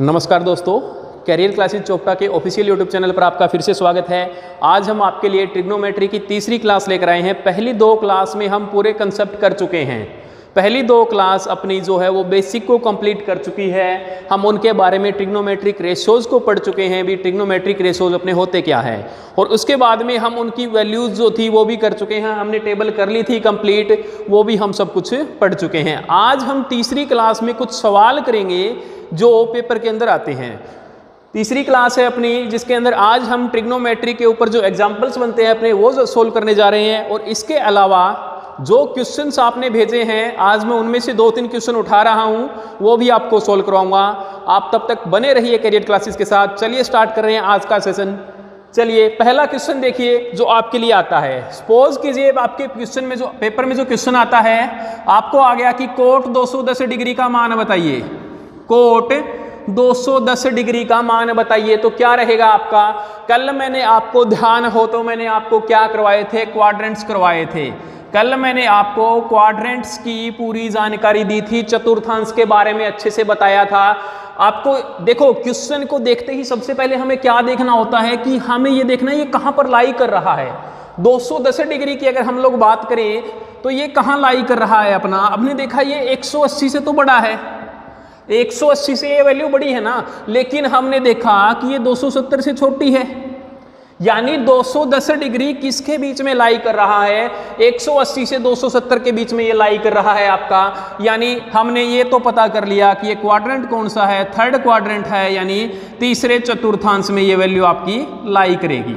नमस्कार दोस्तों, career classes Chopta के ऑफिशियल यूट्यूब चैनल पर आपका फिर से स्वागत है। आज हम आपके लिए ट्रिग्नोमेट्री की तीसरी क्लास लेकर आए हैं। पहली दो क्लास में हम पूरे कंसेप्ट कर चुके हैं। पहली दो क्लास अपनी जो है वो बेसिक को कंप्लीट कर चुकी है। हम उनके बारे में ट्रिग्नोमेट्रिक रेशोज़ को पढ़ चुके हैं भी, ट्रिग्नोमेट्रिक रेशोज़ अपने होते क्या है, और उसके बाद में हम उनकी वैल्यूज़ जो थी वो भी कर चुके हैं। हमने टेबल कर ली थी कंप्लीट, वो भी हम सब कुछ पढ़ चुके हैं। आज हम तीसरी क्लास में कुछ सवाल करेंगे जो पेपर के अंदर आते हैं। तीसरी क्लास है अपनी, जिसके अंदर आज हम ट्रिग्नोमेट्री के ऊपर जो एग्जाम्पल्स बनते हैं अपने वो सोल्व करने जा रहे हैं। और इसके अलावा जो क्वेश्चंस आपने भेजे हैं आज मैं उनमें से 2-3 क्वेश्चन उठा रहा हूं, वो भी आपको सोल्व करवाऊंगा। आप तब तक बने रहिए कैरियर क्लासेस के साथ। चलिए स्टार्ट कर रहे हैं आज का सेशन। चलिए पहला क्वेश्चन देखिए जो आपके लिए आता है। सपोज कीजिए आपके क्वेश्चन में जो पेपर में जो क्वेश्चन आता है, आपको आ गया कि कोट 210 डिग्री का मान बताइए। कोट 210 डिग्री का मान बताइए, तो क्या रहेगा आपका? कल मैंने आपको ध्यान हो तो मैंने आपको क्या करवाए थे? क्वाड्रेंट्स करवाए थे। कल मैंने आपको क्वाड्रेंट्स की पूरी जानकारी दी थी, चतुर्थांश के बारे में अच्छे से बताया था आपको। देखो क्वेश्चन को देखते ही सबसे पहले हमें क्या देखना होता है कि हमें ये देखना है ये कहाँ पर लाई कर रहा है। 210 डिग्री की अगर हम लोग बात करें तो ये कहाँ लाई कर रहा है अपना? आपने देखा ये 180 से तो बड़ा है, 180 से ये वैल्यू बड़ी है ना, लेकिन हमने देखा कि ये 270 से छोटी है। यानी 210 डिग्री किसके बीच में लाई कर रहा है? 180 से 270 के बीच में ये लाई कर रहा है आपका। यानी हमने ये तो पता कर लिया कि ये क्वाड्रेंट कौन सा है, थर्ड क्वाड्रेंट है, यानी तीसरे चतुर्थांश में ये वैल्यू आपकी लाई करेगी।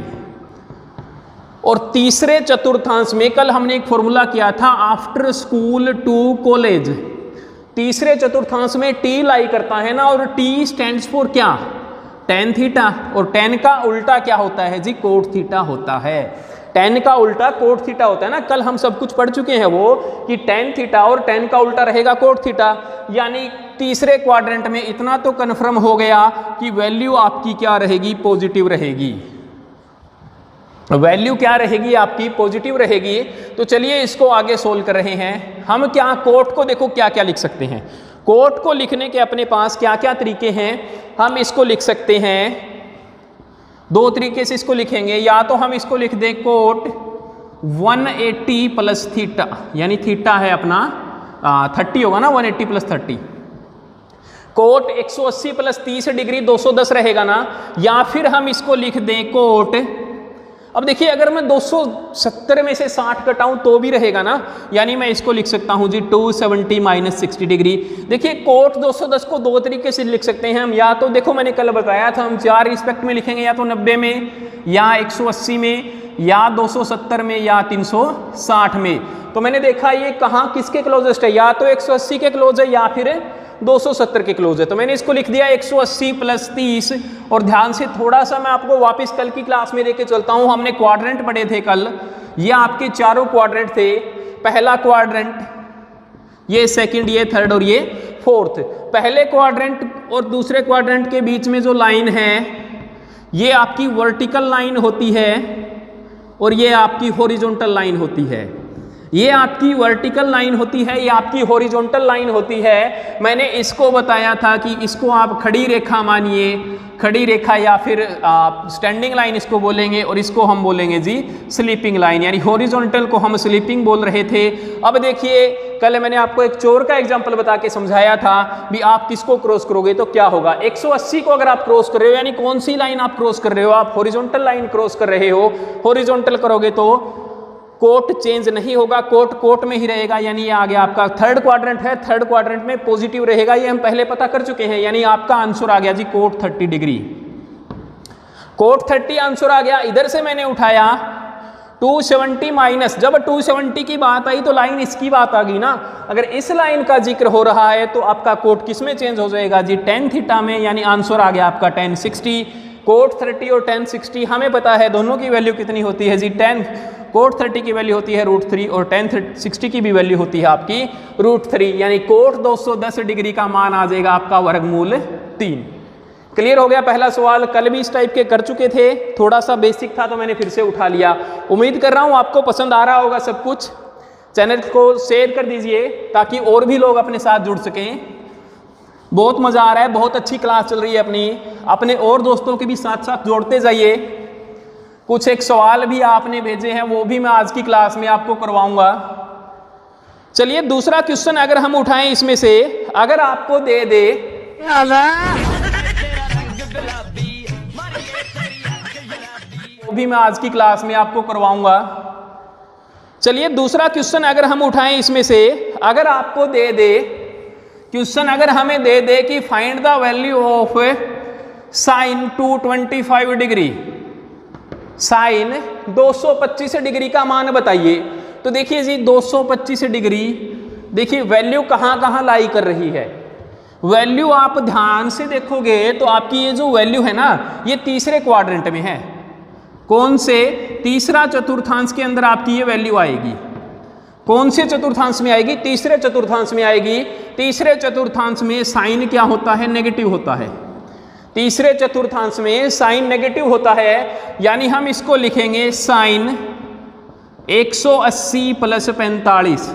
और तीसरे चतुर्थांश में कल हमने एक फॉर्मूला किया था, आफ्टर स्कूल टू कॉलेज। तीसरे चतुर्थांश में टी लाई करता है ना, और टी स्टैंड्स फॉर क्या? Tan theta. और टेन का उल्टा क्या होता है जी? कोट थीटा होता है। टेन का उल्टा कोट थीटा होता है ना, कल हम सब कुछ पढ़ चुके हैं वो कि टेन थीटा और टेन का उल्टा रहेगा कोट थीटा। यानी तीसरे क्वाड्रेंट में इतना तो कन्फर्म हो गया कि वैल्यू आपकी क्या रहेगी? पॉजिटिव रहेगी। वैल्यू क्या रहेगी आपकी? पॉजिटिव रहेगी। तो चलिए इसको आगे सोल्व कर रहे हैं हम। क्या कोट को देखो क्या क्या लिख सकते हैं। कोट को लिखने के अपने पास क्या क्या तरीके हैं। हम इसको लिख सकते हैं, दो तरीके से इसको लिखेंगे। या तो हम इसको लिख दें कोट 180 प्लस थीटा, यानी थीटा है अपना 30 होगा ना, 180 प्लस 30। कोट 180 प्लस 30 डिग्री 210 रहेगा ना। या फिर हम इसको लिख दें कोट, अब देखिए अगर मैं 270 में से 60 कटाऊं तो भी रहेगा ना, यानी मैं इसको लिख सकता हूं जी 270 माइनस 60 डिग्री। देखिए कोट 210 को दो तरीके से लिख सकते हैं हम। या तो देखो मैंने कल बताया था हम 4 रिस्पेक्ट में लिखेंगे, या तो 90 में, या 180 में, या 270 में, या 360 में। तो मैंने देखा ये कहाँ किसके क्लोजेस्ट है, या तो 180 के क्लोज है या फिर 270 के क्लोज है। तो मैंने इसको लिख दिया 180 प्लस 30। और ध्यान से थोड़ा सा मैं आपको वापस कल की क्लास में लेके चलता हूं। हमने क्वाड्रेंट पढ़े थे कल, ये आपके चारों क्वाड्रेंट थे। पहला क्वाड्रेंट, ये सेकंड, ये थर्ड और ये फोर्थ। पहले क्वाड्रेंट और दूसरे क्वाड्रेंट के बीच में जो लाइन है ये आपकी वर्टिकल लाइन होती है और ये आपकी हॉरिजॉन्टल लाइन होती है। ये आपकी वर्टिकल लाइन होती है, ये आपकी हॉरिजॉन्टल लाइन होती है। मैंने इसको बताया था कि इसको आप खड़ी रेखा मानिए, खड़ी रेखा, या फिर स्टैंडिंग लाइन इसको बोलेंगे, और इसको हम बोलेंगे जी स्लीपिंग लाइन। यानी हॉरिजॉन्टल को हम स्लीपिंग बोल रहे थे। अब देखिए कल मैंने आपको एक चोर का एग्जाम्पल बता के समझाया था भी आप किसको क्रॉस करोगे तो क्या होगा। 180 को अगर आप क्रॉस कर रहे हो, यानी कौन सी लाइन आप क्रॉस कर रहे हो? आप हॉरिजॉन्टल लाइन क्रॉस कर रहे हो। हॉरिजॉन्टल करोगे तो कोट चेंज नहीं होगा, कोट कोट में ही रहेगा। यानी ये आ गया आपका थर्ड क्वाड्रेंट है, थर्ड क्वाड्रेंट में पॉजिटिव रहेगा, ये हम पहले पता कर चुके हैं। यानी आपका आंसर आ गया जी कोट 30 डिग्री। कोट 30 आंसर आ गया। इधर से मैंने उठाया 270 माइनस, जब 270 की बात आई तो लाइन इसकी बात आ गई ना। अगर इस लाइन का जिक्र हो रहा है तो आपका कोट किस में चेंज हो जाएगा जी? टेन थीटा में। यानी आंसर आ गया आपका 1060। कोट 30 और 1060 हमें पता है दोनों की वैल्यू कितनी होती है जी? 10। कोट 30 की वैल्यू होती है √3 और 1060 की भी वैल्यू होती है आपकी √3। यानी कोट 210 डिग्री का मान आ जाएगा आपका वर्गमूल 3। क्लियर हो गया पहला सवाल। कल भी इस टाइप के कर चुके थे, थोड़ा सा बेसिक था तो मैंने फिर से उठा लिया। उम्मीद कर रहा हूँ आपको पसंद आ रहा होगा सब कुछ। चैनल को शेयर कर दीजिए ताकि और भी लोग अपने साथ जुड़ सकें। बहुत मज़ा आ रहा है, बहुत अच्छी क्लास चल रही है अपनी। अपने और दोस्तों के भी साथ साथ जोड़ते जाइए। कुछ एक सवाल भी आपने भेजे हैं, वो भी मैं आज की क्लास में आपको करवाऊंगा। चलिए दूसरा क्वेश्चन अगर हम उठाएं इसमें से, अगर आपको दे दे वो भी मैं आज की क्लास में आपको करवाऊंगा। चलिए दूसरा क्वेश्चन अगर हम उठाएं इसमें से, अगर आपको दे दे क्वेश्चन, अगर हमें दे दे कि find the value of sine 225 degree, sine 225 degree का मान बताइए। तो देखिए जी 225 डिग्री, देखिए वैल्यू कहाँ कहाँ लाई कर रही है। वैल्यू आप ध्यान से देखोगे तो आपकी ये जो वैल्यू है ना, ये तीसरे क्वाड्रेंट में है। कौन से? तीसरा चतुर्थांश के अंदर आपकी ये वैल्यू आएगी। कौन से चतुर्थांश में आएगी? तीसरे चतुर्थांश में आएगी। तीसरे चतुर्थांश में साइन क्या होता है? नेगेटिव होता है। तीसरे चतुर्थांश में साइन नेगेटिव होता है, यानी हम इसको लिखेंगे साइन 180 प्लस 45।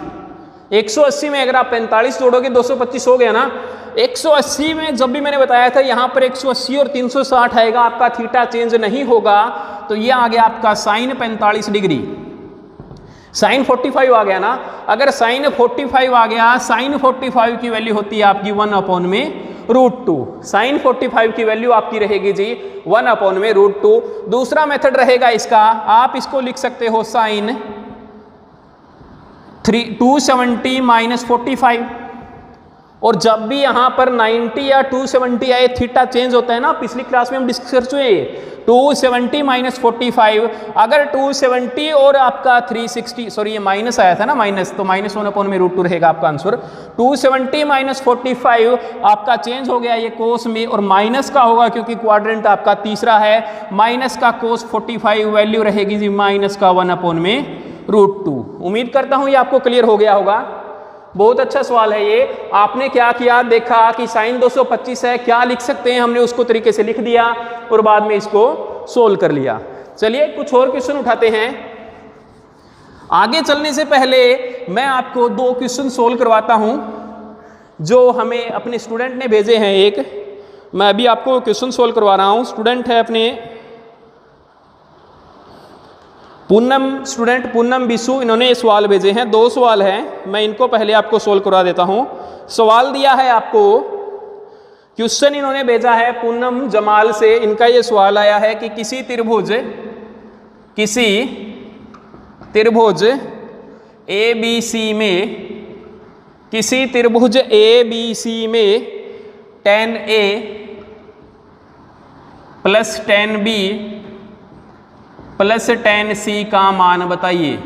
180 में अगर आप 45 जोड़ोगे 225 हो गया ना। 180 में जब भी मैंने बताया था यहाँ पर 180 और 360 आएगा, आपका थीटा चेंज नहीं होगा, तो ये आ गया आपका साइन 45 डिग्री। साइन 45 आ गया ना। अगर साइन 45 आ गया, साइन 45 की वैल्यू होती है आपकी 1/√2। साइन 45 की वैल्यू आपकी रहेगी जी 1/√2। दूसरा मेथड रहेगा इसका, आप इसको लिख सकते हो साइन 270 माइनस 45। और जब भी यहाँ पर 90 या 270 आए, थीटा चेंज होता है ना। पिछली क्लास में हम डिस्कस कर चुके हैं। 270 माइनस 45, अगर 270 और आपका 360, सॉरी ये माइनस आया था ना, माइनस, तो माइनस 1/√2 रहेगा आपका आंसर। 270 माइनस 45 आपका चेंज हो गया ये कोस में, और माइनस का होगा क्योंकि क्वाड्रेंट आपका तीसरा है। माइनस का कोस 45 वैल्यू रहेगी जी माइनस का 1/√2। उम्मीद करता हूँ ये आपको क्लियर हो गया होगा। बहुत अच्छा सवाल है ये। आपने क्या किया, देखा कि साइन 225 है, क्या लिख सकते हैं, हमने उसको तरीके से लिख दिया और बाद में इसको सोल्व कर लिया। चलिए कुछ और क्वेश्चन उठाते हैं। आगे चलने से पहले मैं आपको 2 क्वेश्चन सोल्व करवाता हूं जो हमें अपने स्टूडेंट ने भेजे हैं। एक मैं अभी आपको क्वेश्चन सोल्व करवा रहा हूं। स्टूडेंट है अपने पूनम, स्टूडेंट पूनम बिशु, इन्होंने ये सवाल भेजे हैं। 2 सवाल हैं, मैं इनको पहले आपको सोल्व करवा देता हूं। सवाल दिया है आपको, क्वेश्चन इन्होंने भेजा है पूनम जमाल से। इनका ये सवाल आया है कि किसी त्रिभुज ABC में, किसी त्रिभुज ABC में tan A plus tan B plus tan C का मान बताइए।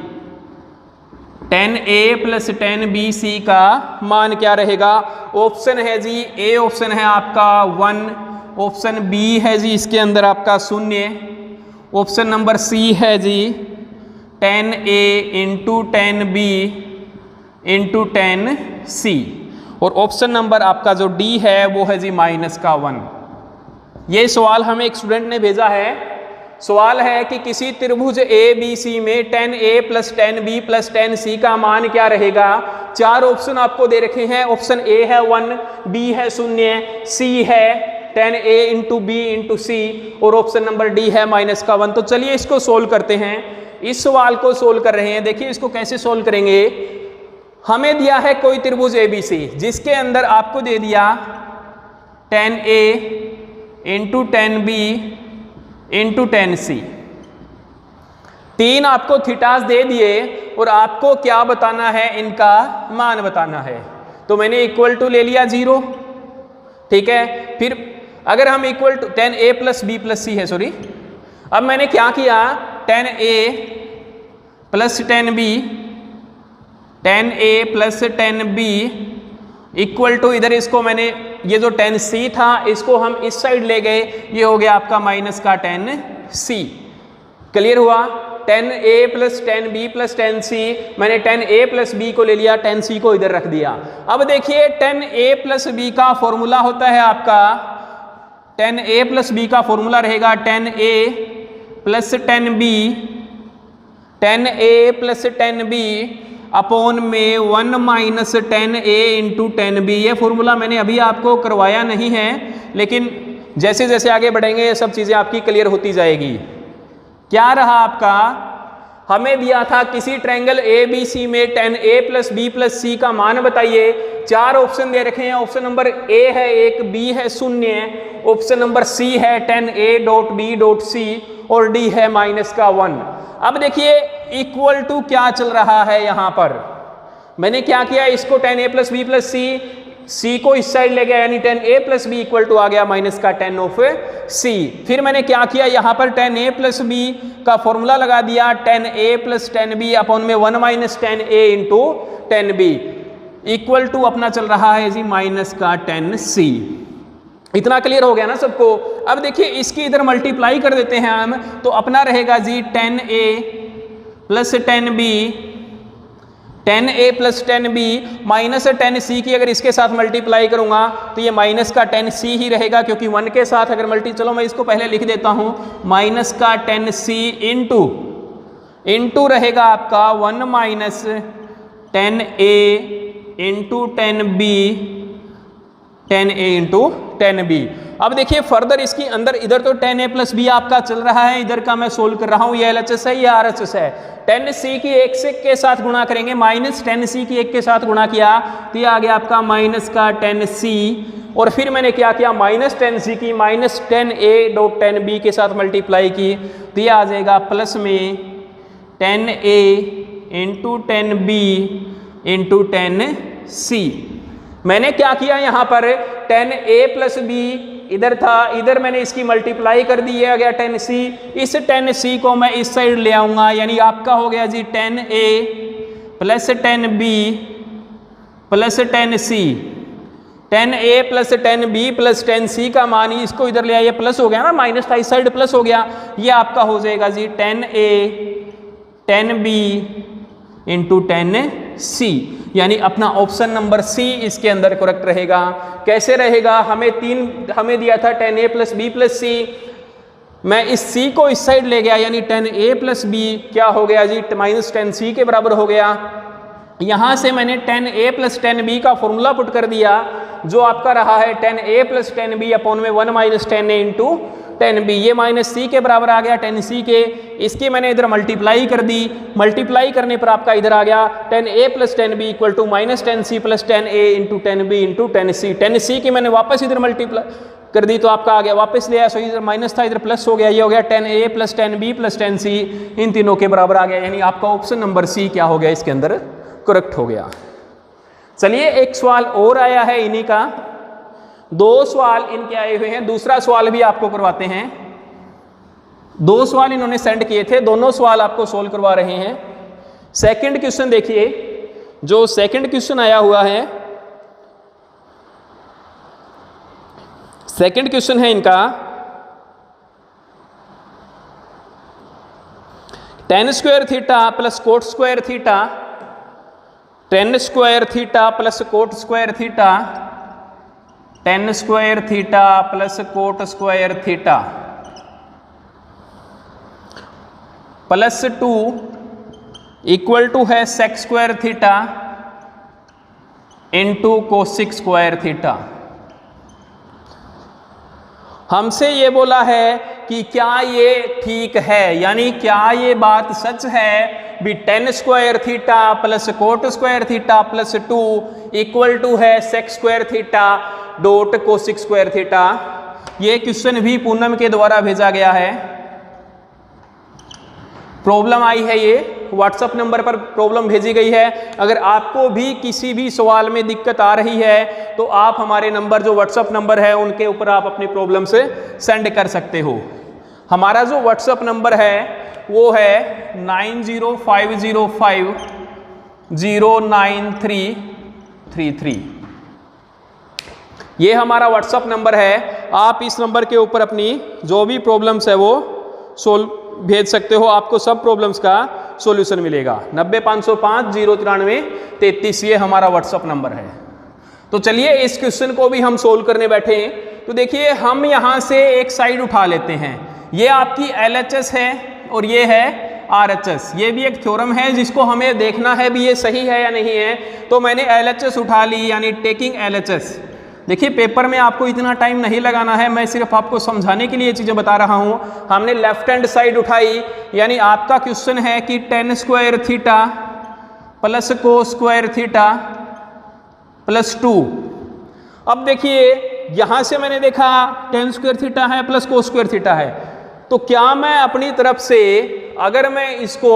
tan A plus tan B C का मान क्या रहेगा? ऑप्शन है जी, ए ऑप्शन है आपका 1, ऑप्शन बी है जी इसके अंदर आपका 0, ऑप्शन नंबर सी है जी tan A into tan B into tan C, और ऑप्शन नंबर आपका जो डी है वो है जी माइनस का 1। ये सवाल हमें एक स्टूडेंट ने भेजा है। सवाल है कि किसी त्रिभुज ABC में tan A plus tan B plus tan C का मान क्या रहेगा। 4 ऑप्शन आपको दे रखे हैं। ऑप्शन ए है 1, बी है 0, सी है tan A into B into C, और ऑप्शन नंबर डी है माइनस का 1। तो चलिए इसको सोल्व करते हैं। इस सवाल को सोल्व कर रहे हैं। देखिए इसको कैसे सोल्व करेंगे। हमें दिया है कोई त्रिभुज ABC जिसके अंदर आपको दे दिया tan A into tan B into tan C, 3 आपको थीटास दे दिए और आपको क्या बताना है, इनका मान बताना है। तो मैंने इक्वल टू ले लिया 0, ठीक है। फिर अगर हम equal to tan A plus B plus C है, सॉरी, अब मैंने क्या किया, tan A plus tan B, tan A plus tan B equal to, इधर इसको मैंने, ये जो tan C था इसको हम इस साइड ले गए, ये हो गया आपका माइनस का tan C। क्लियर हुआ। tan A plus tan B plus tan C, मैंने tan A प्लस B को ले लिया, tan C को इधर रख दिया। अब देखिए tan A प्लस B का फॉर्मूला होता है आपका, tan A प्लस B का फॉर्मूला रहेगा tan A plus tan B, tan A plus tan B upon में 1 माइनस 10a इंटू 10b। ये फॉर्मूला मैंने अभी आपको करवाया नहीं है, लेकिन जैसे जैसे आगे बढ़ेंगे ये सब चीज़ें आपकी क्लियर होती जाएगी। क्या रहा आपका, हमें दिया था किसी ट्रायंगल ABC में 10a plus b plus c का मान बताइए। 4 ऑप्शन दे रखे हैं। ऑप्शन नंबर A है 1, B है 0, ऑप्शन नंबर C है 10a dot b dot c और D है -1। अब देखिए इक्वल टू क्या चल रहा है यहाँ पर। मैंने क्या किया, इसको 10a plus b plus c को इस साइड ले गया, यानी 10a plus b equal to आ गया -10 ऑफ c। फिर मैंने क्या किया, यहाँ पर 10a प्लस b का फॉर्मूला लगा दिया, 10a प्लस 10b अपॉन में 1 minus 10a into 10b equal to अपना चल रहा है जी -10c। इतना क्लियर हो गया ना सबको। अब देखिए इसकी इधर मल्टीप्लाई कर देते हैं हम, तो अपना रहेगा जी 10a plus 10b, 10a plus 10b minus 10c की अगर इसके साथ मल्टीप्लाई करूंगा तो ये -10c ही रहेगा, क्योंकि 1 के साथ अगर चलो मैं इसको पहले लिख देता हूं, -10c इंटू रहेगा आपका 1 minus 10a into 10b, 10a into 10b। अब देखिए फर्दर इसकी अंदर इधर तो 10a प्लस b आपका चल रहा है, इधर का मैं सोल्व कर रहा हूं, ये LHS है, ये RHS है। 10c की 1 से के साथ गुणा करेंगे, -10c की 1 के साथ गुणा किया तो ये आ गया आपका -10c। और फिर मैंने क्या किया, -10c की -10a डॉट 10b के साथ मल्टीप्लाई की तो ये आ जाएगा प्लस में 10a into 10b into 10c। मैंने क्या किया यहाँ पर, 10a प्लस b इधर था, इधर मैंने इसकी मल्टीप्लाई कर दी है, आ गया 10c। इस 10c को मैं इस साइड ले आऊंगा, यानी आपका हो गया जी 10a plus 10b plus 10c। 10a plus 10b plus 10c का मान ही इसको इधर ले आइए, प्लस हो गया ना, माइनस था इस साइड प्लस हो गया, ये आपका हो जाएगा जी 10a 10b इंटू 10c, यानी अपना ऑप्शन नंबर C इसके अंदर करेक्ट रहेगा। कैसे रहेगा, हमें दिया था 10a plus b plus c, मैं इस c को इस साइड ले गया, यानी 10a प्लस b क्या हो गया जी -10c के बराबर हो गया। यहाँ से मैंने 10a प्लस 10b का फॉर्मूला पुट कर दिया, जो आपका रहा है 10a प्लस 10b अपॉन में 1 माइनस 10a इंटू 10b, ये -c के बराबर आ गया 10c के। इसकी मैंने इधर मल्टीप्लाई कर दी, मल्टीप्लाई करने पर आपका इधर आ गया 10a plus 10b equal to -10c plus 10a into 10b into 10c। 10c की मैंने वापस इधर मल्टीप्लाई कर दी तो आपका आ गया, वापस ले आया, सो इधर माइनस था इधर प्लस हो गया, ये हो गया 10a plus 10b plus 10c, इन तीनों के बराबर आ गया, यानी आपका ऑप्शन नंबर C क्या हो गया इसके अंदर करेक्ट हो गया। चलिए एक सवाल और आया है इन्हीं का, 2 सवाल इनके आए हुए हैं, दूसरा सवाल भी आपको करवाते हैं। 2 सवाल इन्होंने सेंड किए थे, दोनों सवाल आपको सोल्व करवा रहे हैं। सेकंड क्वेश्चन देखिए, जो सेकंड क्वेश्चन आया हुआ है, सेकंड क्वेश्चन है इनका 10 square theta plus cot square theta, 10 square theta plus cot square theta, 10 square theta plus cot square theta plus 2 equal to है sec square theta into cosec square theta. हमसे ये बोला है कि क्या ये ठीक है, यानी क्या ये बात सच है भी 10 square theta plus cot square theta plus 2 equal to है sec square theta dot cosec square theta. ये क्वेश्चन भी पूनम के द्वारा भेजा गया है। प्रॉब्लम आई है, ये व्हाट्सएप नंबर पर प्रॉब्लम भेजी गई है। अगर आपको भी किसी भी सवाल में दिक्कत आ रही है तो आप हमारे नंबर जो व्हाट्सएप नंबर है उनके ऊपर आप अपनी प्रॉब्लम से सेंड कर सकते हो। हमारा जो व्हाट्सएप नंबर है वो है 9050509333। ये हमारा व्हाट्सएप नंबर है। आप इस नंबर के ऊपर अपनी जो भी प्रॉब्लम्स है वो सोल्व भेज सकते हो, आपको सब प्रॉब्लम्स का सॉल्यूशन मिलेगा। 9050509333 ये हमारा व्हाट्सएप नंबर है। तो चलिए इस क्वेश्चन को भी हम सोल्व करने बैठे हैं। तो देखिए हम यहाँ से एक साइड उठा लेते हैं, ये आपकी LHS है और ये है RHS। ये भी एक थ्योरम है जिसको हमें देखना है भी ये सही है या नहीं है। तो मैंने LHS उठा ली, यानी टेकिंग LHS। देखिए पेपर में आपको इतना टाइम नहीं लगाना है, मैं सिर्फ आपको समझाने के लिए ये चीज़ें बता रहा हूँ। हमने लेफ्ट हैंड साइड उठाई, यानी आपका क्वेश्चन है कि tan square theta plus cos square theta plus 2। अब देखिए यहाँ से मैंने देखा tan स्क्वायर थीटा है प्लस cos स्क्वायर थीटा है, तो क्या मैं अपनी तरफ से अगर मैं इसको,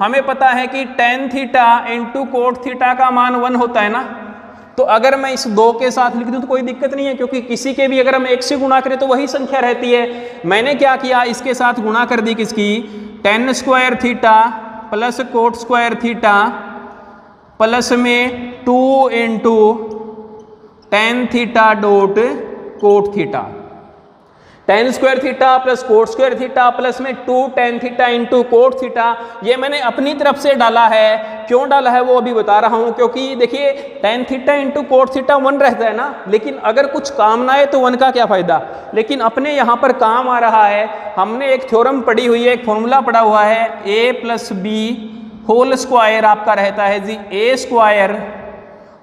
हमें पता है कि tan theta into cot theta का मान 1 होता है ना, तो अगर मैं इस 2 के साथ लिख दूं तो कोई दिक्कत नहीं है, क्योंकि किसी के भी अगर हम 1 से गुणा करें तो वही संख्या रहती है। मैंने क्या किया, इसके साथ गुणा कर दी किसकी, tan square theta plus cot square theta plus में 2 into tan theta dot cot theta. tan square theta plus cot square theta plus में 2 tan theta into cot theta, ये मैंने अपनी तरफ से डाला है। क्यों डाला है वो अभी बता रहा हूं, क्योंकि देखिए tan theta into cot theta 1 रहता है ना, लेकिन अगर कुछ काम ना आए तो 1 का क्या फायदा। लेकिन अपने यहाँ पर काम आ रहा है, हमने एक थ्योरम पढ़ी हुई है, एक फॉर्मूला पढ़ा हुआ है, a plus B whole square आपका रहता है जी a square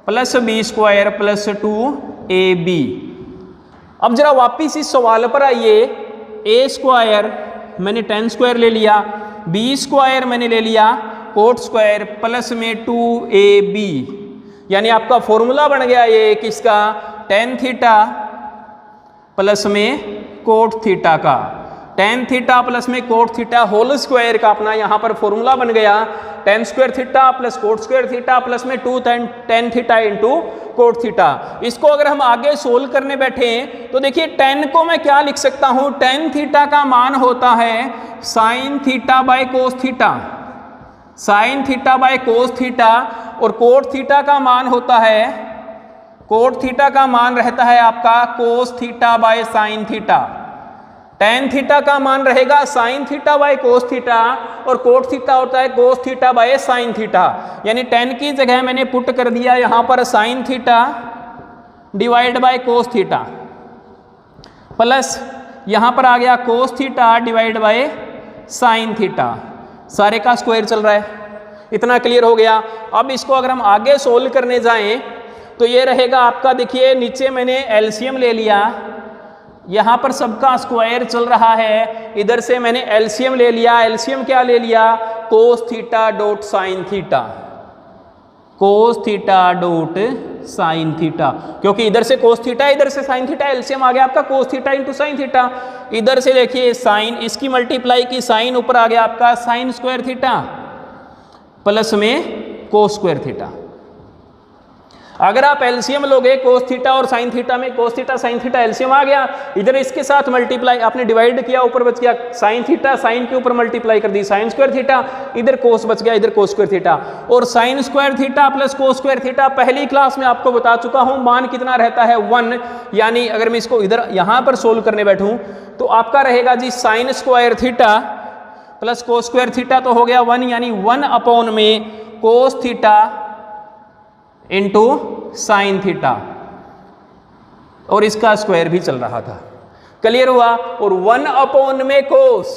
plus B square plus 2ab। अब जरा वापिस इस सवाल पर आइए, a स्क्वायर मैंने tan स्क्वायर ले लिया, b स्क्वायर मैंने ले लिया कोट स्क्वायर प्लस में 2ab, यानी आपका फॉर्मूला बन गया ये किसका, tan थीटा प्लस में कोट थीटा का। tan थीटा प्लस में कोट थीटा होल स्क्वायर का अपना यहाँ पर फॉर्मूला बन गया tan square theta plus cot square theta plus में 2 tan theta into cot theta. इसको अगर हम आगे सोल्व करने बैठे तो देखिए tan को मैं क्या लिख सकता हूँ, tan थीटा का मान होता है sine theta by cos theta, sine theta by cos theta, और कोट थीटा का मान होता है, कोट थीटा का मान रहता है आपका cos theta by sine theta. tan theta का मान रहेगा sine theta by cos theta, और कोट थीटा होता है cos theta by sine theta. यानी tan की जगह मैंने पुट कर दिया यहाँ पर sine theta divide by cos theta, plus यहाँ पर आ गया cos theta divide by sine theta, सारे का स्क्वायर चल रहा है। इतना क्लियर हो गया। अब इसको अगर हम आगे सोल्व करने जाएं तो ये रहेगा आपका, देखिए नीचे मैंने एलसीएम ले लिया, यहाँ पर सबका स्क्वायर चल रहा है, इधर से मैंने एलसीएम ले लिया। एलसीएम क्या ले लिया, cos theta dot sine theta, cos theta dot sine theta, क्योंकि इधर से कोस थीटा इधर से साइन थीटा, एलसीएम आ गया आपका कोस थीटा इंटू साइन थीटा। इधर से देखिए साइन, इसकी मल्टीप्लाई की साइन, ऊपर आ गया आपका साइन स्क्वायर थीटा प्लस में कोस स्क्वायर थीटा। अगर आप एलसीएम लोगे कोस थीटा और साइन थीटा में, cos theta sine theta LCM आ गया, इधर इसके साथ मल्टीप्लाई आपने डिवाइड किया, ऊपर बच गया साइन थीटा, साइन के ऊपर मल्टीप्लाई कर दी साइन स्क्वायर थीटा, इधर कोस बच गया, इधर कोस स्क्वायर थीटा। और sine square theta plus cos square theta पहली क्लास में आपको बता चुका हूं मान कितना रहता है 1, यानी अगर मैं इसको इधर यहां पर सोल्व करने बैठूं तो आपका रहेगा जी sine square theta plus cos square theta तो हो गया 1, यानी 1 में cos theta into sine theta, और इसका स्क्वायर भी चल रहा था। क्लियर हुआ। और 1 में कोस,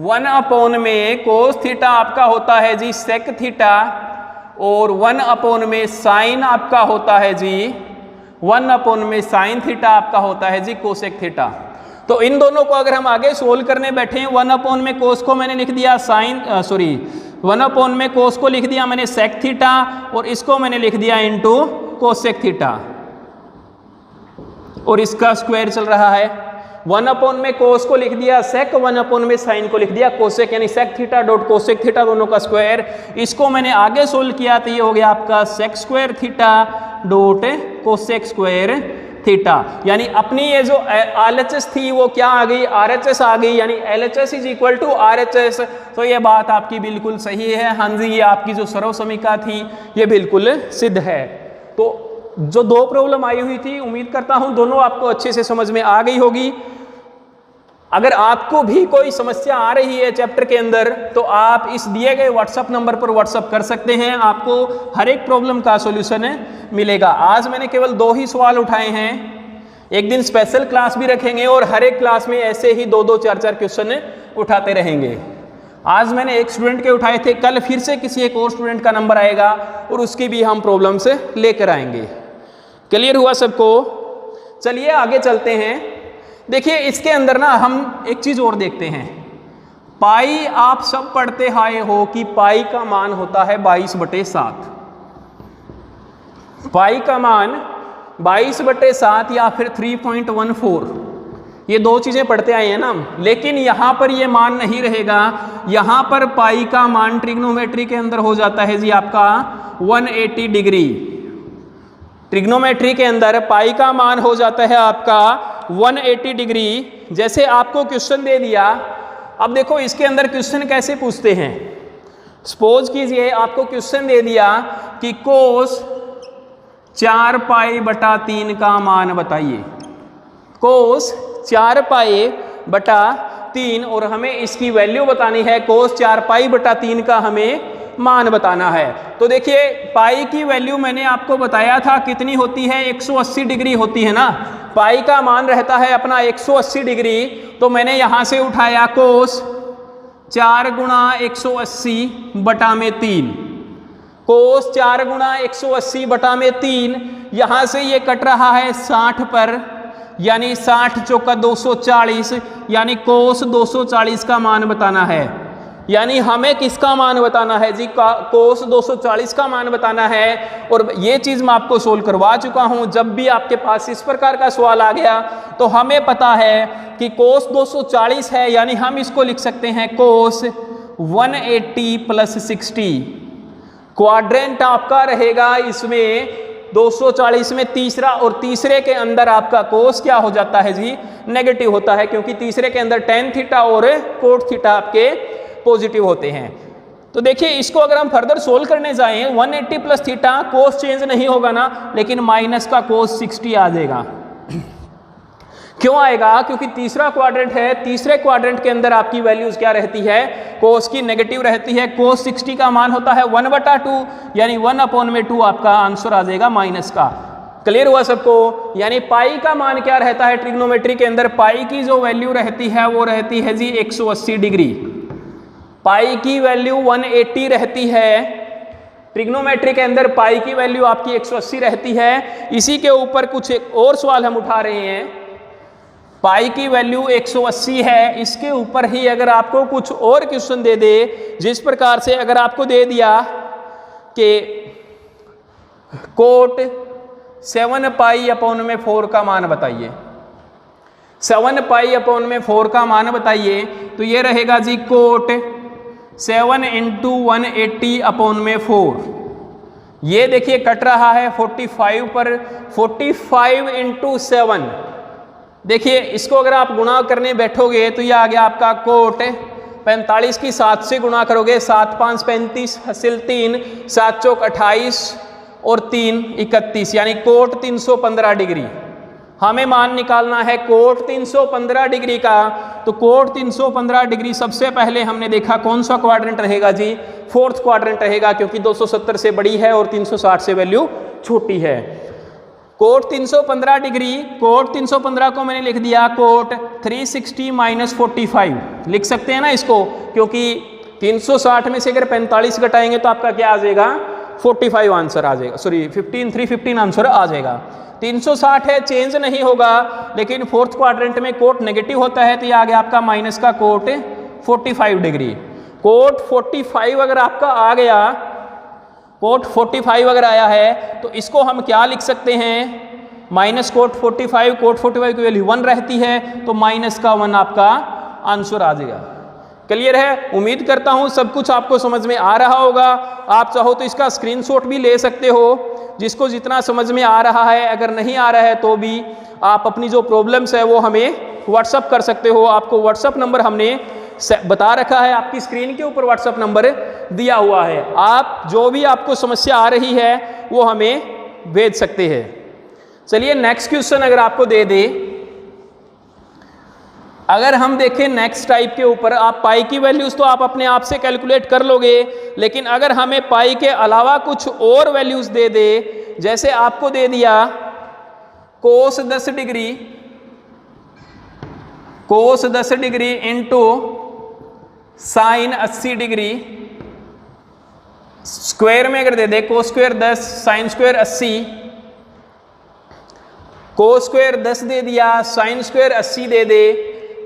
1 में कोस थीटा आपका होता है जी सेक थीटा, और 1 में साइन आपका होता है जी 1 में साइन थीटा आपका होता है जी कोसेक थीटा। तो इन दोनों को अगर हम आगे सोल्व करने बैठे, 1 में कोस को मैंने लिख दिया साइन 1 में कोस को लिख दिया मैंने सेक थीटा, और इसको मैंने लिख दिया इंटू कोसेक थीटा, और इसका स्क्वायर चल रहा है। 1 में कोस को लिख दिया सेक, 1 में साइन को लिख दिया कोसेक, यानी sec theta dot cosec theta दोनों का स्क्वायर। इसको मैंने आगे सोल्व किया तो ये हो गया आपका sec square theta dot cosec square theta, यानी अपनी ये जो RHS थी वो क्या आ गई, RHS आ गई, यानी LHS is equal to RHS। तो ये बात आपकी बिल्कुल सही है। हाँ जी, ये आपकी जो सर्व समीका थी ये बिल्कुल सिद्ध है। तो जो 2 प्रॉब्लम आई हुई थी, उम्मीद करता हूं दोनों आपको अच्छे से समझ में आ गई होगी। अगर आपको भी कोई समस्या आ रही है चैप्टर के अंदर तो आप इस दिए गए व्हाट्सएप नंबर पर व्हाट्सएप कर सकते हैं, आपको हर एक प्रॉब्लम का सॉल्यूशन मिलेगा। आज मैंने केवल 2 ही सवाल उठाए हैं, एक दिन स्पेशल क्लास भी रखेंगे और हर एक क्लास में ऐसे ही 2-2, 4-4 क्वेश्चन उठाते रहेंगे। आज मैंने एक स्टूडेंट के उठाए थे, कल फिर से किसी एक और स्टूडेंट का नंबर आएगा और उसकी भी हम प्रॉब्लम्स लेकर आएंगे। क्लियर हुआ सबको? चलिए आगे चलते हैं। देखिए इसके अंदर ना हम एक चीज़ और देखते हैं। पाई आप सब पढ़ते आए हो कि पाई का मान होता है 22/7। पाई का मान 22/7 या फिर 3.14, ये दो चीज़ें पढ़ते आए हैं ना। लेकिन यहाँ पर ये मान नहीं रहेगा, यहाँ पर पाई का मान ट्रिग्नोमेट्री के अंदर हो जाता है जी आपका 180 डिग्री। ट्रिग्नोमेट्री के अंदर पाई का मान हो जाता है आपका 180 डिग्री। जैसे आपको क्वेश्चन दे दिया, अब देखो इसके अंदर क्वेश्चन कैसे पूछते हैं। सपोज कीजिए आपको क्वेश्चन दे दिया कि कोस 4π/3 का मान बताइए। कोस 4π/3 और हमें इसकी वैल्यू बतानी है। कोस 4π/3 का हमें मान बताना है। तो देखिए पाई की वैल्यू मैंने आपको बताया था कितनी होती है, 180 डिग्री होती है ना। पाई का मान रहता है अपना 180 डिग्री। तो मैंने यहाँ से उठाया कोस 4 × 180/3। कोस 4 × 180/3, यहाँ से ये कट रहा है 60 पर, यानी 60 चौका 240, यानी कोस 240 का मान बताना है। यानी हमें किसका मान बताना है जी? कोस 240 का मान बताना है। और ये चीज़ मैं आपको सोल्व करवा चुका हूँ। जब भी आपके पास इस प्रकार का सवाल आ गया तो हमें पता है कि कोस 240 है, यानी हम इसको लिख सकते हैं कोस 180 + 60। क्वाड्रेंट आपका रहेगा इसमें 240 में तीसरा, और तीसरे के अंदर आपका कोस क्या हो जाता है जी? नेगेटिव होता है, क्योंकि तीसरे के अंदर tan θ और cot θ आपके पॉजिटिव होते हैं। तो देखिए इसको अगर हम फर्दर सोल्व करने जाएं, 180 + θ, कोस चेंज नहीं होगा ना, लेकिन माइनस का कोस 60 आ जाएगा। क्यों आएगा? क्योंकि तीसरा क्वाड्रेंट है, तीसरे क्वाड्रेंट के अंदर आपकी वैल्यूज क्या रहती है? कोस की नेगेटिव रहती है। कोस 60 का मान होता है 1/2, यानी 1/2 आपका आंसर आ जाएगा माइनस का। क्लियर हुआ सबको? यानी पाई का मान क्या रहता है ट्रिग्नोमेट्री के अंदर? पाई की जो वैल्यू रहती है वो रहती है जी 180 डिग्री। पाई की वैल्यू 180 रहती है ट्रिग्नोमेट्री के अंदर, पाई की वैल्यू आपकी 180 रहती है। इसी के ऊपर कुछ एक और सवाल हम उठा रहे हैं। पाई की वैल्यू 180 है, इसके ऊपर ही अगर आपको कुछ और क्वेश्चन दे दे, जिस प्रकार से अगर आपको दे दिया कि कोट 7π/4 का मान बताइए, 7π/4 का मान बताइए, तो ये रहेगा जी कोट 7 × 180/4। ये देखिए कट रहा है 45 पर, 45 × 7। देखिए इसको अगर आप गुणा करने बैठोगे तो ये आ गया आपका कोट 45 की 7 से गुणा करोगे, 7 × 5 = 35, हासिल 3, 7 चौक 28 और 3 31, यानी कोट 315 डिग्री। हमें मान निकालना है कोट 315 डिग्री का। तो कोट 315 डिग्री सबसे पहले हमने देखा कौन सा क्वाड्रेंट रहेगा जी? 4th क्वाड्रेंट रहेगा, क्योंकि 270 से बड़ी है और 360 से वैल्यू छोटी है। कोट 315 डिग्री, कोट 315 को मैंने लिख दिया कोट 360 - 45 लिख सकते हैं ना इसको, क्योंकि 360 में से अगर 45 घटाएंगे तो आपका क्या आ जाएगा? 45 आंसर आ जाएगा, सॉरी 315 आंसर आ जाएगा। 360 है, चेंज नहीं होगा, लेकिन 4th क्वाड्रेंट में कोट नेगेटिव होता है, तो ये आ गया आपका माइनस का कोट 45 डिग्री। कोट 45 अगर आपका आ गया, कोट 45 अगर आया है, तो इसको हम क्या लिख सकते हैं? माइनस कोट 45, कोट 45 की वैल्यू 1 रहती है, तो माइनस का 1 आपका आंसर आ जाएगा। क्लियर है? उम्मीद करता हूं सब कुछ आपको समझ में आ रहा होगा। आप चाहो तो इसका स्क्रीनशॉट भी ले सकते हो, जिसको जितना समझ में आ रहा है। अगर नहीं आ रहा है तो भी आप अपनी जो प्रॉब्लम्स है वो हमें व्हाट्सअप कर सकते हो। आपको व्हाट्सअप नंबर हमने बता रखा है, आपकी स्क्रीन के ऊपर व्हाट्सअप नंबर दिया हुआ है। आप जो भी आपको समस्या आ रही है वो हमें भेज सकते हैं। चलिए नेक्स्ट क्वेश्चन अगर आपको दे दे, अगर हम देखें नेक्स्ट टाइप के ऊपर, आप पाई की वैल्यूज तो आप अपने आप से कैलकुलेट कर लोगे, लेकिन अगर हमें पाई के अलावा कुछ और वैल्यूज दे दे, जैसे आपको दे दिया cos 10 degree, cos 10 degree into sine 80 degree, square में अगर दे दे cos square 10 sine square 80, cos square 10 दे दिया, साइन स्क्वायर 80 दे दे,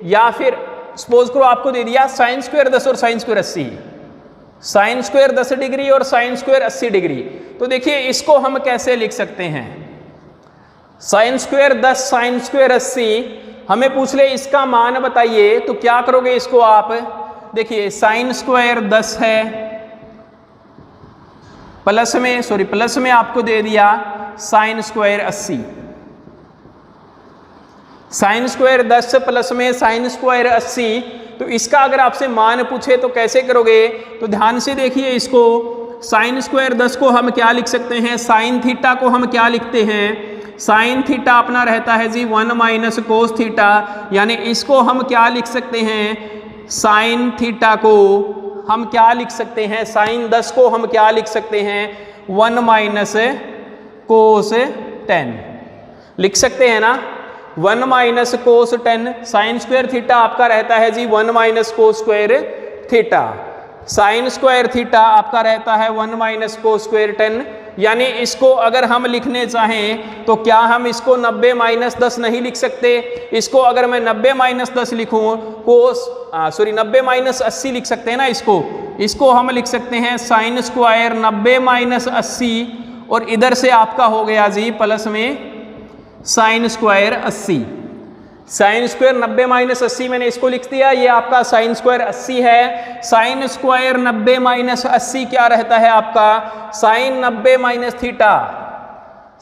या फिर सपोज करो आपको दे दिया साइन स्क्वायर 10 और sine square 80, sign square 10 degree और साइन स्क्वायर 80 डिग्री। तो देखिए इसको हम कैसे लिख सकते हैं, साइन स्क्वायर 10 साइन स्क्वायर 80, हमें पूछ ले इसका मान बताइए, तो क्या करोगे इसको आप, देखिए साइन स्क्वायर 10 है, प्लस में आपको दे दिया sine square 80, sign square 10 plus में साइन स्क्वायर 80, तो इसका अगर आपसे मान पूछे तो कैसे करोगे, तो ध्यान से देखिए इसको, साइन स्क्वायर 10 को हम क्या लिख सकते हैं, साइन थीटा को हम क्या लिखते हैं, साइन थीटा अपना रहता है जी 1 माइनस कोस थीटा, यानी इसको हम क्या लिख सकते हैं, साइन थीटा को हम क्या लिख सकते हैं, साइन 10 को हम क्या लिख सकते हैं 1 माइनस कोस 10 लिख सकते हैं ना, 1 minus cos 10, sine square theta आपका रहता है जी 1 minus cos square theta, sign square theta आपका रहता है 1 माइनस कोस स्क्वायर 10, यानी इसको अगर हम लिखने चाहें तो क्या हम इसको 90 माइनस 10 नहीं लिख सकते, इसको अगर मैं 90 माइनस 10 लिखूं कोस 90 माइनस 80 लिख सकते हैं ना, इसको हम लिख सकते हैं साइन स्क्वायर 90 माइनस 80, और इधर से आपका हो गया जी प्लस में sine square 80, sign square 90 minus 80 मैंने इसको लिख दिया, ये आपका साइन स्क्वायर 80 है, साइन स्क्वायर 90 माइनस 80 क्या रहता है आपका, sine 90 minus theta,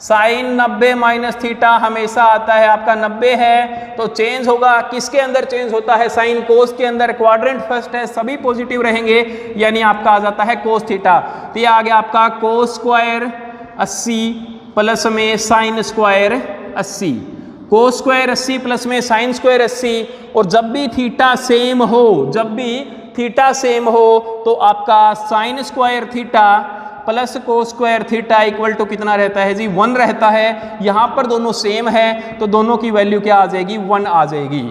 sine 90 minus theta हमेशा आता है आपका 90 है, तो चेंज होगा किसके अंदर, चेंज होता है साइन कोस के अंदर, क्वाड्रेंट फर्स्ट है, सभी पॉजिटिव रहेंगे, यानी आपका आ जाता है कोस थीटा, तो ये आ गया आपका कोस स्क्वायर 80 प्लस में sine square 80, cos square 80 plus में साइन स्क्वायर 80, और जब भी थीटा सेम हो, तो आपका sine square theta plus cos square theta equal to कितना रहता है जी 1 रहता है, यहां पर दोनों सेम है तो दोनों की वैल्यू क्या आ जाएगी 1 आ जाएगी।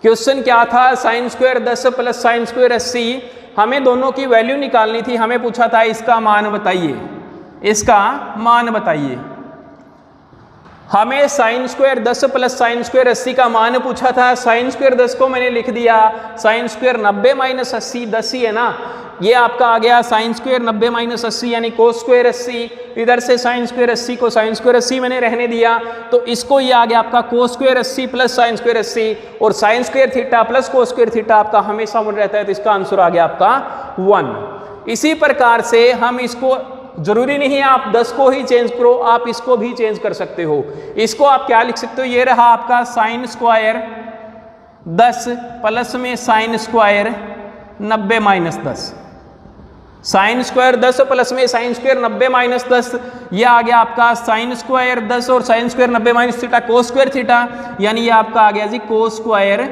क्वेश्चन क्या था, sign square 10 plus sine square 80, हमें दोनों की वैल्यू निकालनी थी, हमें पूछा था इसका मान बताइए, इसका मान बताइए, हमें sign square 10 plus sine square 80 का मान पूछा था, साइन स्क्वायर 10 को मैंने लिख दिया, साइन स्क्वायर 90 माइनस 80 10 ही है ना, ये आपका आ गया साइन स्क्वायर 90 माइनस 80 यानी कोस स्क्वायर 80, इधर से साइन स्क्वायर 80 को साइन स्क्वायर 80 मैंने रहने दिया, तो इसको ये आ गया आपका cos square 80 plus sine square 80, और sine square theta plus cos square theta आपका हमेशा 1 रहता है, तो इसका आंसर आ गया आपका 1। इसी प्रकार से हम इसको, जरूरी नहीं है आप 10 को ही चेंज करो, आप इसको भी चेंज कर सकते हो, इसको आप क्या लिख सकते हो, ये रहा आपका साइन स्क्वायर 10 प्लस में sine square 90 minus 10, sine square 10 plus में साइन स्क्वायर 90 माइनस 10, ये आ गया आपका साइन स्क्वायर 10 और sine square 90 minus theta cos square theta, यानी ये आपका आ गया जी cos square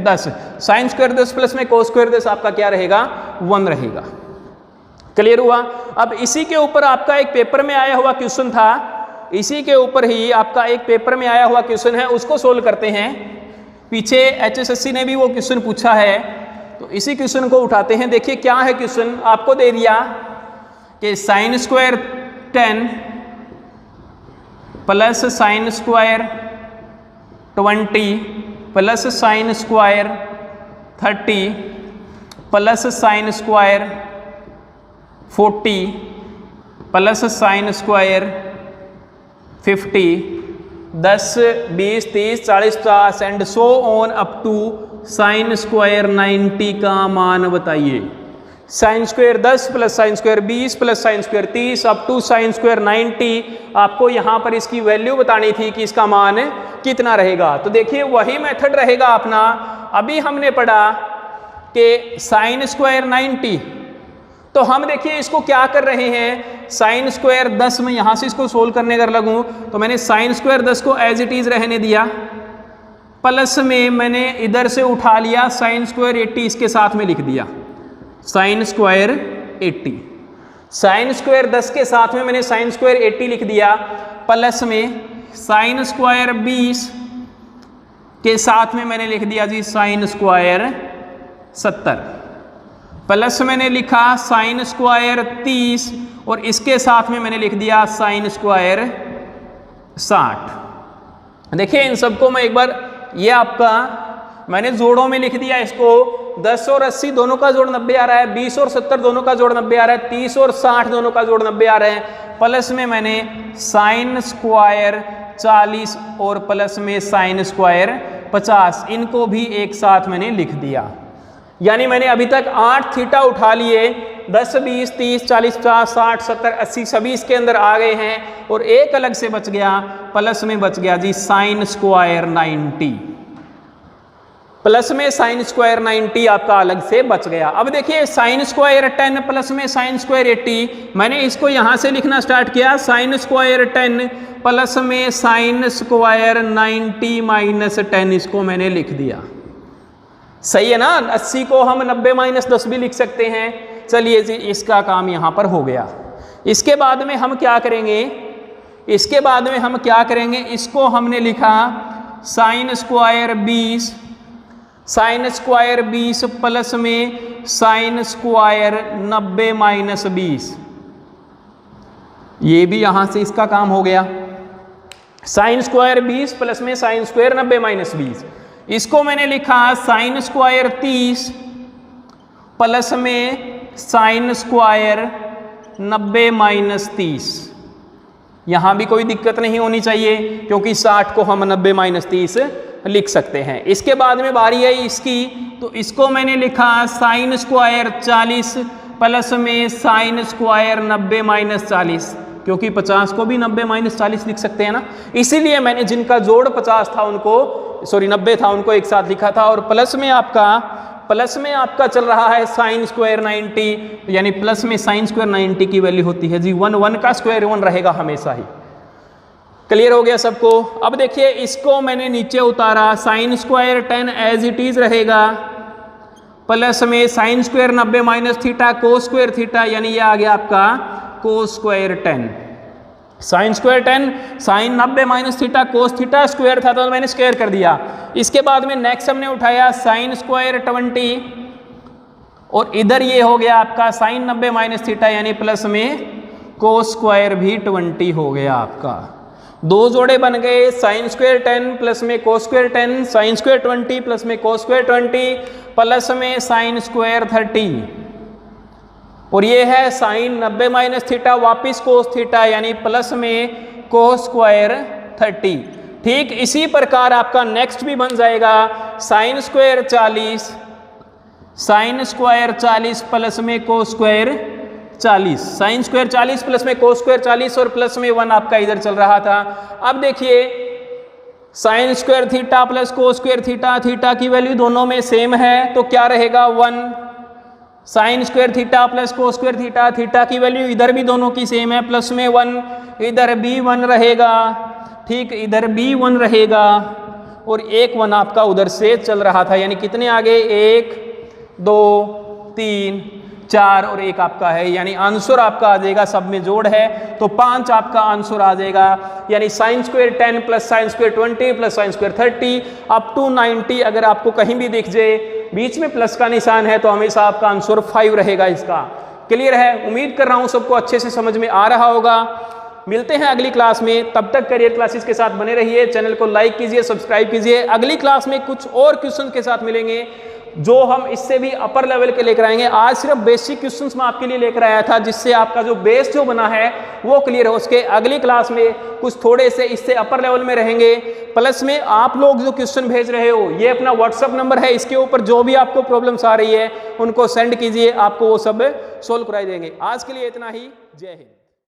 10, sine square 10 plus में कोस स्क्वायर 10 आपका क्या रहेगा 1 रहेगा। क्लियर हुआ। अब इसी के ऊपर आपका एक पेपर में आया हुआ क्वेश्चन था, इसी के ऊपर ही आपका एक पेपर में आया हुआ क्वेश्चन है, उसको सोल्व करते हैं। पीछे HSSC ने भी वो क्वेश्चन पूछा है, तो इसी क्वेश्चन को उठाते हैं। देखिए क्या है क्वेश्चन, आपको दे दिया कि sine square 10 plus sine square 20 plus sine square 30 plus sine square 40 plus sine square 50, 10, 20, 30, 40, 50 and so on up to sine square 90 का मान बताइए। Sine square 10 plus sine square 20 plus sine square 30 up to sine square 90, आपको यहाँ पर इसकी value बतानी थी कि इसका मान कितना रहेगा। तो देखिए वही मेथड रहेगा अपना, अभी हमने पढ़ा कि साइन स्क्वायर 90, तो हम देखिए इसको क्या कर रहे हैं, साइन स्क्वायर 10 में यहाँ से इसको सोल्व करने अगर लगूँ तो मैंने साइन स्क्वायर 10 को एज इट इज़ रहने दिया, प्लस में मैंने इधर से उठा लिया साइन स्क्वायर 80 इसके साथ में लिख दिया, साइन स्क्वायर 80, साइन स्क्वायर 10 के साथ में मैंने साइन स्क्वायर 80 लिख दिया, प्लस में साइन स्क्वायर 20 के साथ में मैंने लिख दिया जी साइन स्क्वायर 70, प्लस मैंने लिखा साइन स्क्वायर 30 और इसके साथ में मैंने लिख दिया साइन स्क्वायर 60। देखिए इन सबको मैं एक बार, ये आपका मैंने जोड़ों में लिख दिया इसको, 10 और 80 दोनों का जोड़ 90 आ रहा है, 20 और 70 दोनों का जोड़ 90 आ रहा है, 30 और 60 दोनों का जोड़ 90 आ रहे हैं, प्लस में मैंने साइन स्क्वायर 40 और प्लस में साइन स्क्वायर 50, इनको भी एक साथ मैंने लिख दिया। यानी मैंने अभी तक 8 थीटा उठा लिए, 10, 20, 30, 40, 50, 60, 70, 80 सभी इसके अंदर आ गए हैं और एक अलग से बच गया, प्लस में बच गया जी साइन स्क्वायर 90, प्लस में साइन स्क्वायर 90 आपका अलग से बच गया। अब देखिए साइन स्क्वायर 10 प्लस में साइन स्क्वायर 80, मैंने इसको यहां से लिखना स्टार्ट किया, साइन स्क्वायर 10 प्लस में साइन स्क्वायर 90 माइनस 10, इसको मैंने लिख दिया। सही है ना, 80 को हम 90 माइनस 10 भी लिख सकते हैं। चलिए जी इसका काम यहां पर हो गया। इसके बाद में हम क्या करेंगे, इसके बाद में हम क्या करेंगे, इसको हमने लिखा sign square 20, sign square 20 plus में साइन स्क्वायर 90 माइनस 20, ये भी यहां से इसका काम हो गया। साइन स्क्वायर 20 प्लस में साइन स्क्वायर 90 माइनस 20, इसको मैंने लिखा साइन स्क्वायर 30 प्लस में साइन स्क्वायर 90 माइनस 30। यहां भी कोई दिक्कत नहीं होनी चाहिए क्योंकि 60 को हम 90 माइनस 30 लिख सकते हैं। इसके बाद में बारी आई इसकी, तो इसको मैंने लिखा साइन स्क्वायर 40 प्लस में साइन स्क्वायर 90 माइनस 40, क्योंकि 50 को भी 90 माइनस 40 लिख सकते हैं ना, इसीलिए मैंने जिनका जोड़ 50 था उनको, सॉरी 90 था उनको एक साथ लिखा था। और प्लस में आपका चल रहा है साइन स्क्वायर 90, यानी प्लस में साइन स्क्वायर 90 की वैल्यू होती है जी 1 का स्क्वायर 1 रहेगा हमेशा ही। क्लियर हो गया सबको। अब देखिए इसको मैंने नीचे उतारा, sine square 10 as it is रहेगा प्लस में sine square 90 minus theta cos square theta, यानी ये आ गया आपका cos square 10। Sine square 10 sine 90 minus theta cos theta square था तो मैंने स्क्वायर कर दिया। इसके बाद में नेक्स्ट हमने उठाया साइन स्क्वायर 20 और इधर ये हो गया आपका साइन 90 माइनस थीटा, यानी प्लस में कोस स्क्वायर भी 20 हो गया आपका। दो जोड़े बन गए, साइन स्क्वायर 10 प्लस में cos square 10, sine square 20 plus में कोस स्क्वायर 20 प्लस में साइन स्क्वायर 30, और ये है साइन 90 माइनस थीटा वापिस कोस थीटा, यानी प्लस में कोस स्क्वायर 30। ठीक इसी प्रकार आपका नेक्स्ट भी बन जाएगा sine square 40, sine square 40 plus में cos square 40, sine square 40 plus में कोस स्क्वायर 40 और प्लस में 1 आपका इधर चल रहा था। अब देखिए sign square theta plus cos square theta, theta की वैल्यू दोनों में सेम है तो क्या रहेगा 1, sign square theta plus cos square theta, theta की वैल्यू इधर भी दोनों की सेम है प्लस में 1, इधर भी 1 रहेगा, ठीक इधर भी 1 रहेगा और एक 1 आपका उधर से चल रहा था, यानी कितने आ गए 1 2 3 4 और 1 आपका है, यानी आंसर आपका आ जाएगा, सब में जोड़ है तो 5 आपका आंसर आ जाएगा। यानी sine square 10 plus sine square 20 plus sine square 30 up to 90 अगर आपको कहीं भी दिख जाए बीच में प्लस का निशान है तो हमेशा आपका आंसर 5 रहेगा इसका। क्लियर है? उम्मीद कर रहा हूं सबको अच्छे से समझ में आ रहा होगा। मिलते हैं अगली क्लास में, तब तक करियर क्लासेस के साथ बने रहिए, चैनल को लाइक कीजिए, सब्सक्राइब कीजिए। अगली क्लास में कुछ और क्वेश्चन के साथ मिलेंगे जो हम इससे भी अपर लेवल के लेकर आएंगे। आज सिर्फ बेसिक क्वेश्चंस मैं आपके लिए लेकर आया था जिससे आपका जो बेस जो बना है वो क्लियर हो सके। अगली क्लास में कुछ थोड़े से इससे अपर लेवल में रहेंगे। प्लस में आप लोग जो क्वेश्चन भेज रहे हो ये अपना व्हाट्सअप नंबर है, इसके ऊपर जो भी आपको प्रॉब्लम्स आ रही है उनको सेंड कीजिए, आपको वो सब सोल्व कराई देंगे। आज के लिए इतना ही। जय हिंद।